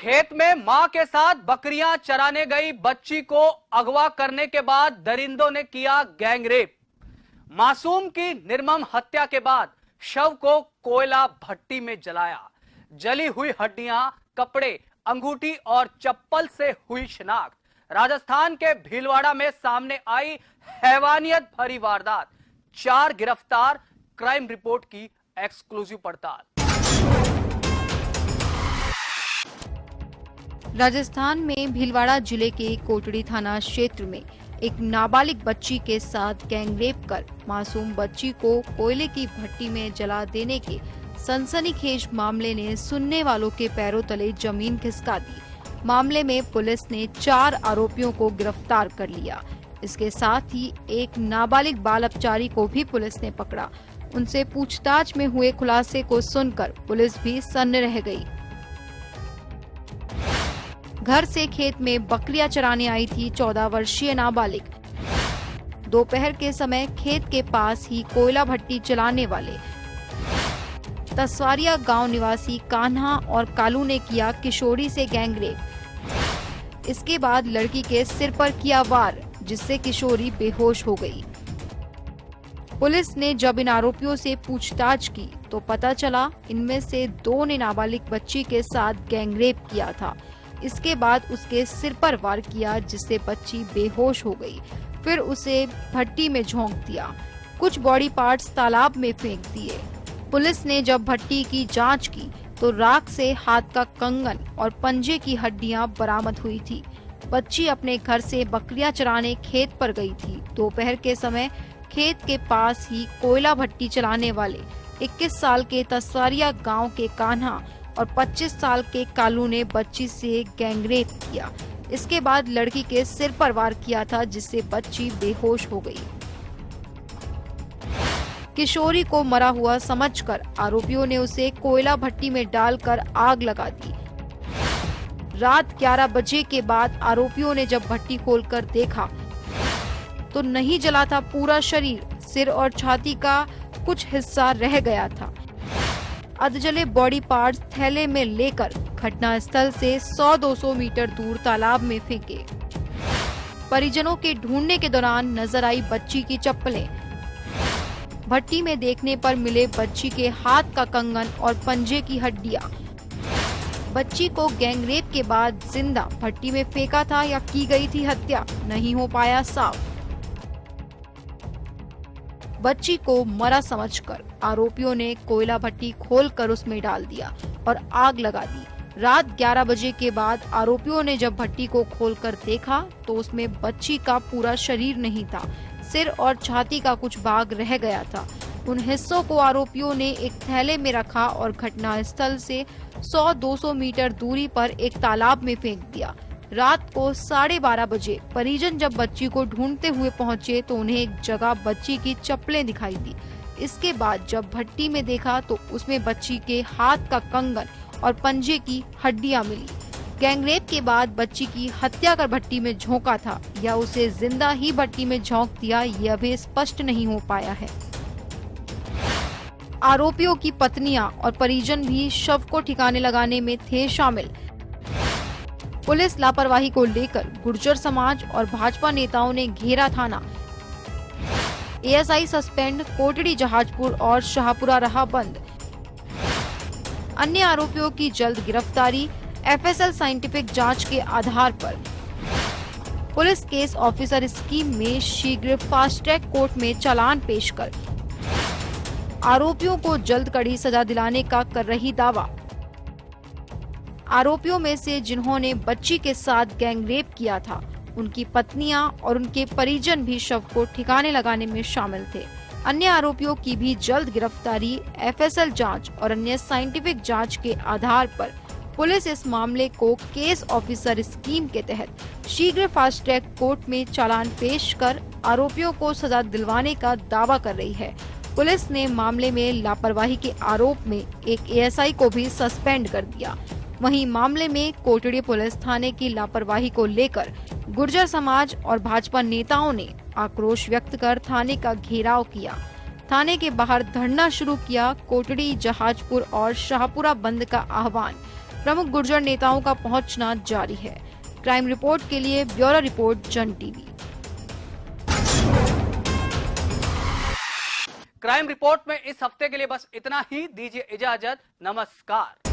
खेत में मां के साथ बकरियां चराने गई बच्ची को अगवा करने के बाद दरिंदों ने किया गैंगरेप। मासूम की निर्मम हत्या के बाद शव को कोयला भट्टी में जलाया। जली हुई हड्डियां, कपड़े, अंगूठी और चप्पल से हुई शिनाख्त। राजस्थान के भीलवाड़ा में सामने आई हैवानियत भरी वारदात। 4 गिरफ्तार, क्राइम रिपोर्ट की एक्सक्लूसिव पड़ताल। राजस्थान में भीलवाड़ा जिले के कोटड़ी थाना क्षेत्र में एक नाबालिग बच्ची के साथ गैंगरेप कर मासूम बच्ची को कोयले की भट्टी में जला देने के सनसनीखेज मामले ने सुनने वालों के पैरों तले जमीन खिसका दी। मामले में पुलिस ने 4 आरोपियों को गिरफ्तार कर लिया। इसके साथ ही एक नाबालिग बाल अपचारी को भी पुलिस ने पकड़ा। उनसे पूछताछ में हुए खुलासे को सुनकर पुलिस भी सन्न रह गई। घर से खेत में बकरियां चराने आई थी 14 वर्षीय नाबालिग। दोपहर के समय खेत के पास ही कोयला भट्टी चलाने वाले तसवारिया गांव निवासी कान्हा और कालू ने किया किशोरी से गैंगरेप। इसके बाद लड़की के सिर पर किया वार, जिससे किशोरी बेहोश हो गई। पुलिस ने जब इन आरोपियों से पूछताछ की तो पता चला इनमें से 2 ने नाबालिग बच्ची के साथ गैंगरेप किया था। इसके बाद उसके सिर पर वार किया, जिससे बच्ची बेहोश हो गई। फिर उसे भट्टी में झोंक दिया। कुछ बॉडी पार्ट्स तालाब में फेंक दिए। पुलिस ने जब भट्टी की जांच की तो राख से हाथ का कंगन और पंजे की हड्डियां बरामद हुई थी। बच्ची अपने घर से बकरियां चराने खेत पर गई थी। दोपहर के समय खेत के पास ही कोयला भट्टी चलाने वाले 21 साल के तसवारिया गांव के कान्हा और 25 साल के कालू ने बच्ची से गैंगरेप किया। इसके बाद लड़की के सिर पर वार किया था, जिससे बच्ची बेहोश हो गई। किशोरी को मरा हुआ समझकर आरोपियों ने उसे कोयला भट्टी में डालकर आग लगा दी। रात 11 बजे के बाद आरोपियों ने जब भट्टी खोलकर देखा तो नहीं जला था पूरा शरीर, सिर और छाती का कुछ हिस्सा रह गया था। अधजले बॉडी पार्ट्स थैले में लेकर घटना स्थल से 100-200 मीटर दूर तालाब में फेंके। परिजनों के ढूंढने के दौरान नजर आई बच्ची की चप्पलें। भट्टी में देखने पर मिले बच्ची के हाथ का कंगन और पंजे की हड्डियां। बच्ची को गैंगरेप के बाद जिंदा भट्टी में फेंका था या की गई थी हत्या, नहीं हो पाया साफ। बच्ची को मरा समझकर आरोपियों ने कोयला भट्टी खोलकर उसमें डाल दिया और आग लगा दी। रात 11 बजे के बाद आरोपियों ने जब भट्टी को खोलकर देखा तो उसमें बच्ची का पूरा शरीर नहीं था, सिर और छाती का कुछ भाग रह गया था। उन हिस्सों को आरोपियों ने एक थैले में रखा और घटना स्थल से 100-200 मीटर दूरी पर एक तालाब में फेंक दिया। रात को 12:30 बजे परिजन जब बच्ची को ढूंढते हुए पहुंचे तो उन्हें एक जगह बच्ची की चप्पलें दिखाई दी। इसके बाद जब भट्टी में देखा तो उसमें बच्ची के हाथ का कंगन और पंजे की हड्डियां मिली। गैंगरेप के बाद बच्ची की हत्या कर भट्टी में झोंका था या उसे जिंदा ही भट्टी में झोंक दिया, ये अभी स्पष्ट नहीं हो पाया है। आरोपियों की पत्नियां और परिजन भी शव को ठिकाने लगाने में थे शामिल। पुलिस लापरवाही को लेकर गुर्जर समाज और भाजपा नेताओं ने घेरा थाना। एएसआई सस्पेंड, कोटड़ी जहाजपुर और शाहपुरा रहा बंद। अन्य आरोपियों की जल्द गिरफ्तारी, एफएसएल साइंटिफिक जांच के आधार पर। पुलिस केस ऑफिसर स्कीम में शीघ्र फास्ट ट्रैक कोर्ट में चालान पेश कर आरोपियों को जल्द कड़ी सजा दिलाने का कर रही दावा। आरोपियों में से जिन्होंने बच्ची के साथ गैंगरेप किया था, उनकी पत्नियां और उनके परिजन भी शव को ठिकाने लगाने में शामिल थे। अन्य आरोपियों की भी जल्द गिरफ्तारी, एफएसएल जांच और अन्य साइंटिफिक जांच के आधार पर पुलिस इस मामले को केस ऑफिसर स्कीम के तहत शीघ्र फास्ट ट्रैक कोर्ट में चालान पेश कर आरोपियों को सजा दिलवाने का दावा कर रही है। पुलिस ने मामले में लापरवाही के आरोप में एक एएसआई को भी सस्पेंड कर दिया। वहीं मामले में कोटड़ी पुलिस थाने की लापरवाही को लेकर गुर्जर समाज और भाजपा नेताओं ने आक्रोश व्यक्त कर थाने का घेराव किया। थाने के बाहर धरना शुरू किया। कोटड़ी, जहाजपुर और शाहपुरा बंद का आह्वान। प्रमुख गुर्जर नेताओं का पहुंचना जारी है। क्राइम रिपोर्ट के लिए ब्यूरो रिपोर्ट जन टीवी। क्राइम रिपोर्ट में इस हफ्ते के लिए बस इतना ही। दीजिए इजाजत, नमस्कार।